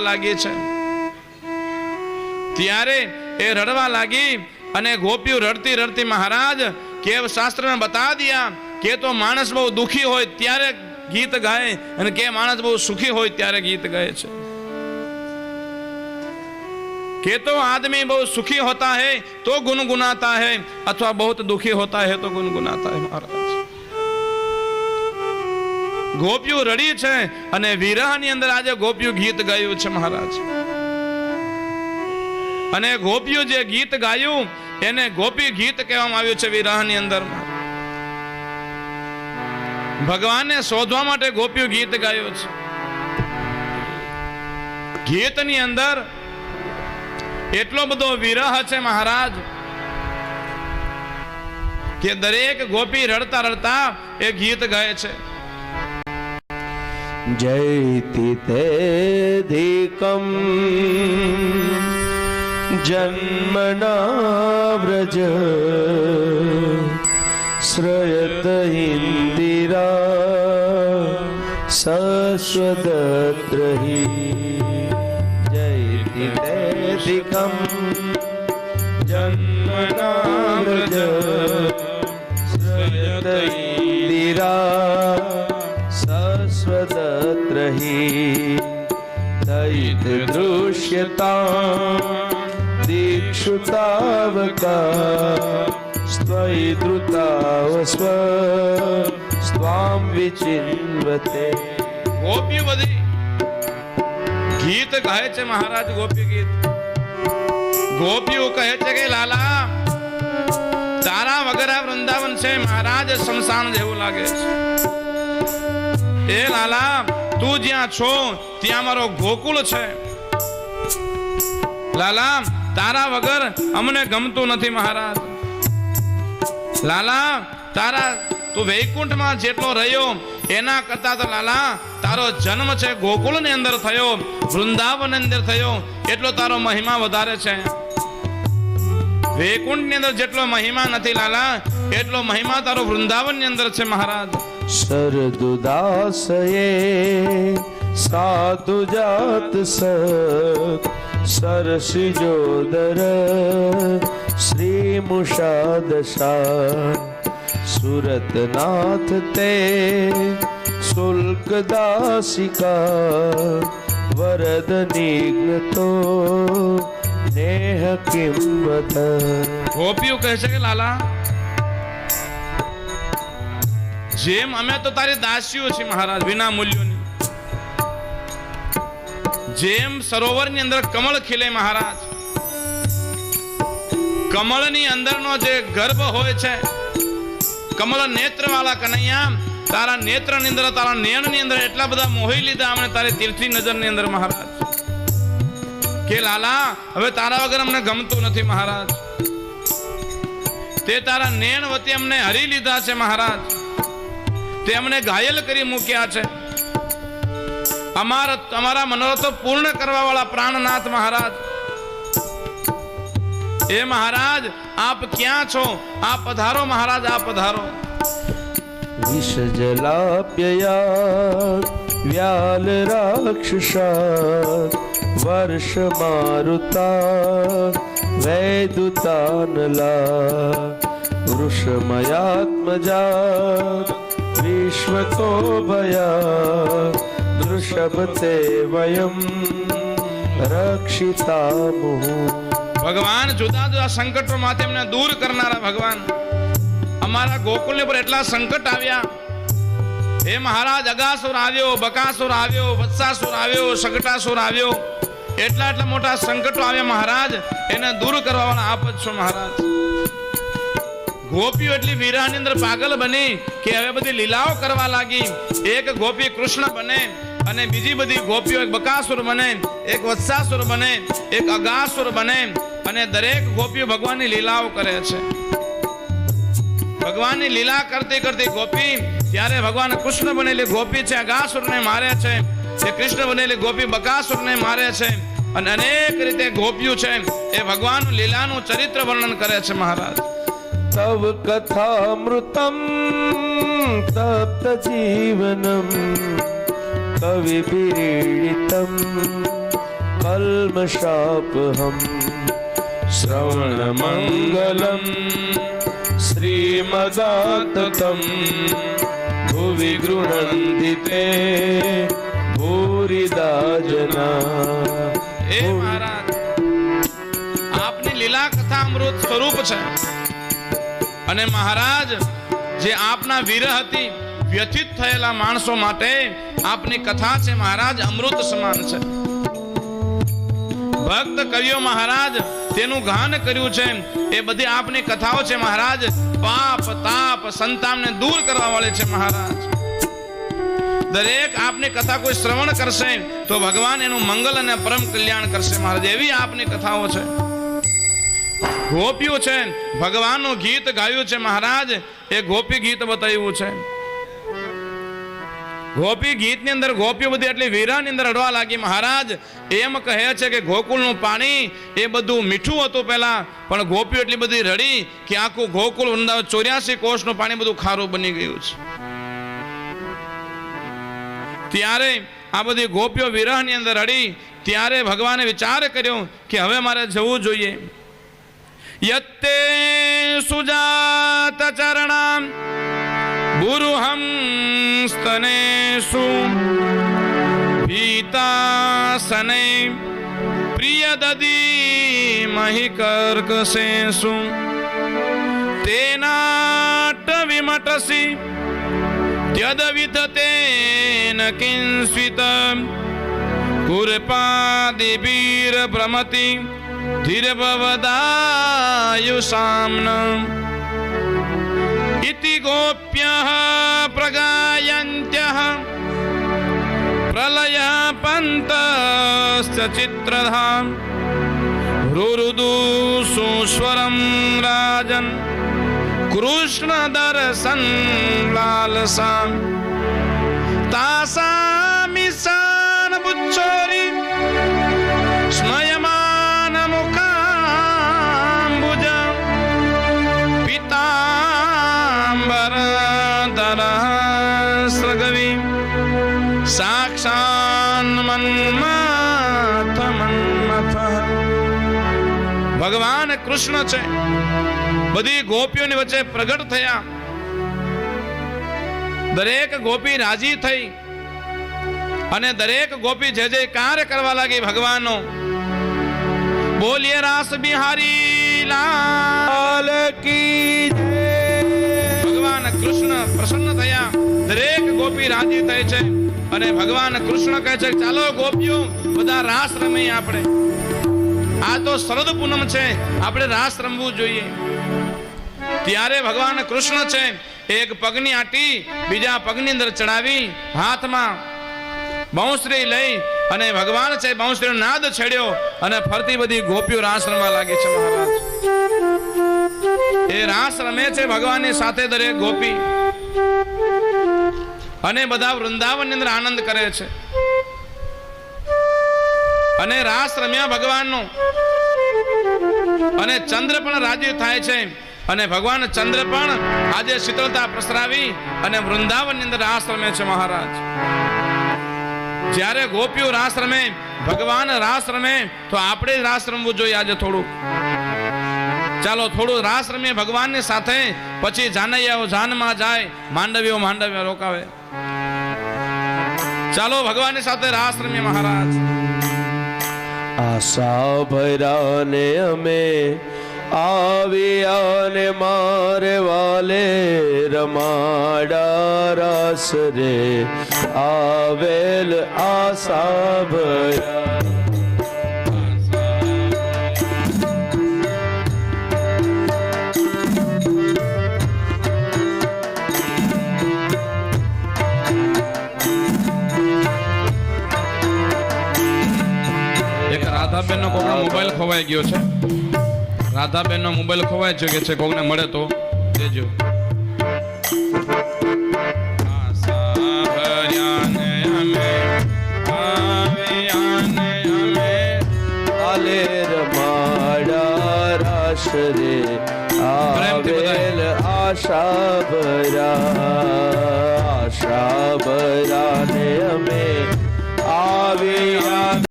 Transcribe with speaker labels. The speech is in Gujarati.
Speaker 1: લાગી છે ત્યારે એ રડવા લાગી અને ગોપીઓ રડતી રડતી મહારાજ કેવ શાસ્ત્ર ને બતા દિયા કે તો માણસ બહુ દુખી હોય ત્યારે ગીત ગાય અને કે માણસ બહુ સુખી હોય ત્યારે ગીત ગાય છે કે तो आदमी बहुत सुखी होता है तो गुनगुनाता है अथवा बहुत दुखी होता है तो गुनगुनाता है महाराज गोपियों रड़ी छे अने विरहनी अंदर आज गोपियों गीत गायु छे महाराज अने गोपियों जे गीत गायु एने गोपी गीत कहेवामां आव्युं छे विरहनी अंदर भगवान ने शोधवा माटे गोपियों गीत गायु छे गीतनी अंदर એટલો બધો વિરહ છે મહારાજ કે દરેક ગોપી રડતા રડતા એ ગીત ગાય છે
Speaker 2: જયતિ તેધિકમ જન્મના વ્રજ શ્રયત ઇન્દિરા સસ્વદત્રહી જયતિ तेधिकम जन्मना व्रज श्रयत इंदिरा सस्वदत्रहि दयित दृश्यता दीक्षुतावका स्वयि द्रुताव स्व स्वाम विचिन्वते
Speaker 1: गोपी बधी गीत गाय છે મહારાજ ગોપી ગીત ગોપીઓ કહે છે કે લાલા તારા વગર આ વૃંદાવન છે મહારાજ શમશાન જેવું લાગે છે એ લાલા તું જ્યાં છો ત્યાં મારો ગોકુળ છે લાલા તારા વગર અમને ગમતું નથી મહારાજ લાલા તારા તું વૈકુંઠમાં જેટલો રહ્યો એના કરતા તો લાલા તારો જન્મ છે ગોકુળ ની અંદર થયો વૃંદાવન ની અંદર થયો એટલો તારો મહિમા વધારે છે વૈકુંઠ ની અંદર જેટલો મહિમા નથી લાલા એટલો મહિમા તારો વૃંદાવન ની અંદર છે મહારાજ
Speaker 2: સરદુદાસયે સાધુ જાત સરસિજોદર શ્રી મુષાદશા સુરતનાથ તે શુલ્કદાસિકા વરદ નિગ્નતો નેહ કિંમત
Speaker 1: ગોપીઓ કહે છે કે લાલા જેમ અમે તો તારી દાસીઓ છીએ મહારાજ વિના મૂલ્યોની જેમ સરોવરની અંદર કમળ ખીલે મહારાજ કમળની અંદરનો જે ગર્ભ હોય છે કમળ નેત્ર વાળા કનૈયા તારા નેત્ર ની અંદર તારા નેણ ની અંદર એટલા બધા મોહી લીધા અમને તારી તીર્થી નજર ની અંદર મહારાજ કે લાલા હવે તારા વગર અમને ગમતું નથી મહારાજ તે તારા નેણ વતી અમને હરી લીધા છે મહારાજ તે અમને ઘાયલ કરી મૂક્યા છે અમારા મનોરથો પૂર્ણ કરવા વાળા પ્રાણનાથ મહારાજ એ મહારાજ આપ ક્યાં છો આપ પધારો મહારાજ આપ પધારો
Speaker 2: વિષ જલાપ્યયા વ્યાલ રાક્ષસા વર્ષ મારુતા વૈદુતાનલા વૃષમયાત્મજા વિશ્વતો ભયા વૃષભતે વયમ રક્ષિતામુઃ
Speaker 1: ભગવાન જુદા જુદા સંકટો માંથી એમને દૂર કરનારા ભગવાન અમારા ગોકુળ પર એટલા સંકટ આવ્યા હે મહારાજ અગાસુર આવ્યો બકાસુર આવ્યો વત્સાસુર આવ્યો શકટાસુર આવ્યો એટલા મોટા સંકટો આવ્યા મહારાજ એને દૂર કરવા વાળા આપ જ છો મહારાજ ગોપીઓ એટલી વિરહની અંદર પાગલ બની કે હવે બધી લીલાઓ કરવા લાગી એક ગોપી કૃષ્ણ બને અને બીજી બધી ગોપીઓ એક બકાસુર બને એક વત્સાસુર બને એક અગાસુર બને અને દરેક ગોપીઓ ભગવાનની લીલાઓ કરે છે ભગવાનની લીલા કરતી કરતી ગોપી ત્યારે ભગવાન કૃષ્ણ બનેલી ગોપી છે અગાસુરને મારે છે એ કૃષ્ણ બનેલી ગોપી બકાસુરને મારે છે અને અનેક રીતે ગોપીઓ છે એ ભગવાન લીલાનું ચરિત્ર વર્ણન કરે છે મહારાજ
Speaker 2: તવ કથામૃતમ તપ્ત જીવનમ કવિ વિરીડિતમ कल्मषापहम् श्रवणमङ्गलम् श्रीमदाततं भुवि गृह्णन्ति ते भूरिदा जना।
Speaker 1: એ મહારાજ આપની લીલા કથા અમૃત સ્વરૂપ છે અને મહારાજ જે આપના વિરહથી વ્યથિત થયેલા માણસો માટે આપની કથા છે મહારાજ અમૃત સમાન છે। ભક્ત કવિઓ મહારાજ તેનું ગાન કર્યું છે એ બધી આપની કથાઓ છે મહારાજ પાપ તાપ સંતાપને દૂર કરવા વાળી છે મહારાજ। દરેક આપની કથા કોઈ શ્રવણ કરશે તો ભગવાન એનું મંગલ અને પરમ કલ્યાણ કરશે મહારાજ, એવી આપની કથાઓ છે। ગોપીઓ છે ભગવાનનું ગીત ગાયું છે મહારાજ, એ ગોપી ગીત બતાવ્યું છે। ગોપી ગીતની અંદર ગોપીઓ બધી એટલી વીરાની અંદર રડવા લાગી મહારાજ। એમ કહે છે કે ગોકુળનું પાણી એ બધું મીઠું હતું પહેલા, પણ ગોપીઓ એટલી બધી રડી કે આખું ગોકુળ વૃંદાવન 84 કોષનું પાણી બધું ખારું બની ગયું છે। ત્યારે આ બધી ગોપીઓ વિરહની અંદર રડી ત્યારે ભગવાને વિચાર કર્યો કે હવે મારે જવું જોઈએ। યત્તે સુજાત ચરણામ બુરુહમ સ્તનેષુ ભીતાસને પ્રિયદદી મહિકર્કશેષુ તેનાટ વિમટસી યદવિધતેન કિંસ્વિત કુરપાદિભીર ભ્રમતિ ધીરભવદાયુષામ્ન ઇતિ ગોપ્યઃ પ્રગાયન્ત્યઃ પ્રલય પંતસ્ચ ચિત્રધામ રુરુદુ સુસ્વરમ રાજન કૃષ્ણ દર્શન લાલસા તાસામિશાન બુચ્છોરી સ્મયમાન મુખાંબુજ પિતાંબર દરસ્રગવી સાક્ષાન મન્મથ મન્મથ। ભગવાન કૃષ્ણ છે બધી ગોપીઓની વચ્ચે પ્રગટ થયા। દરેક ગોપી રાજી થઈ અને દરેક ગોપી જય જયકાર કરવા લાગી ભગવાનનો। બોલીએ રાસ બિહારી લાલ કી જય। ભગવાન કૃષ્ણ પ્રસન્ન થયા, દરેક ગોપી રાજી થઈ છે અને ભગવાન કૃષ્ણ કહે છે ચાલો ગોપીઓ બધા રાસ રમીએ આપણે। આ તો શરદ પૂનમ છે, આપણે રાસ રમવું જોઈએ। ત્યારે ભગવાન કૃષ્ણ છે એક પગની આંટી બીજા પગની અંદર ચડાવી હાથમાં બાંસુરી લઈ અને ભગવાન છે બાંસુરીનો નાદ છેડ્યો અને ફરતી બધી ગોપીઓ રાસ રમવા લાગી છે મહારાજ। એ રાસ રમે છે ભગવાનની સાથે દરેક ગોપી અને બધા વૃંદાવનની અંદર આનંદ કરે છે અને રાસ રમ્યા ભગવાનનો અને ચંદ્ર પણ રાજી થાય છે અને ભગવાન ચંદ્ર પણ આજે શીતળતા પ્રસરાવી અને વૃંદાવનની અંદર રાસ રમે છે મહારાજ। જ્યારે ગોપીઓ રાસ રમે ભગવાન રાસ રમે તો આપણે રાસ રમવું જોઈએ આજે થોડું। ચાલો થોડું રાસ રમીએ ભગવાનની સાથે, પછી જાનૈયાઓ જાનમાં જાય, માંડવીઓ માંડવ્ય રોકાવે। ચાલો ભગવાનની સાથે રાસ રમીએ મહારાજ।
Speaker 2: આશા ભરાને અમે આવ્યાને મારે વાલે રમાડા રાસ રે આવેલ આશા ભરા।
Speaker 1: રાધાબેન નો કોકનો મોબાઈલ ખોવાઈ ગયો છે। રાધાબેન નો મોબાઈલ ખોવાઈ ગયો છે, કોકને મળે તો દેજો।
Speaker 2: રે આવેલ આશા ભરા ને અમે આવ્યા।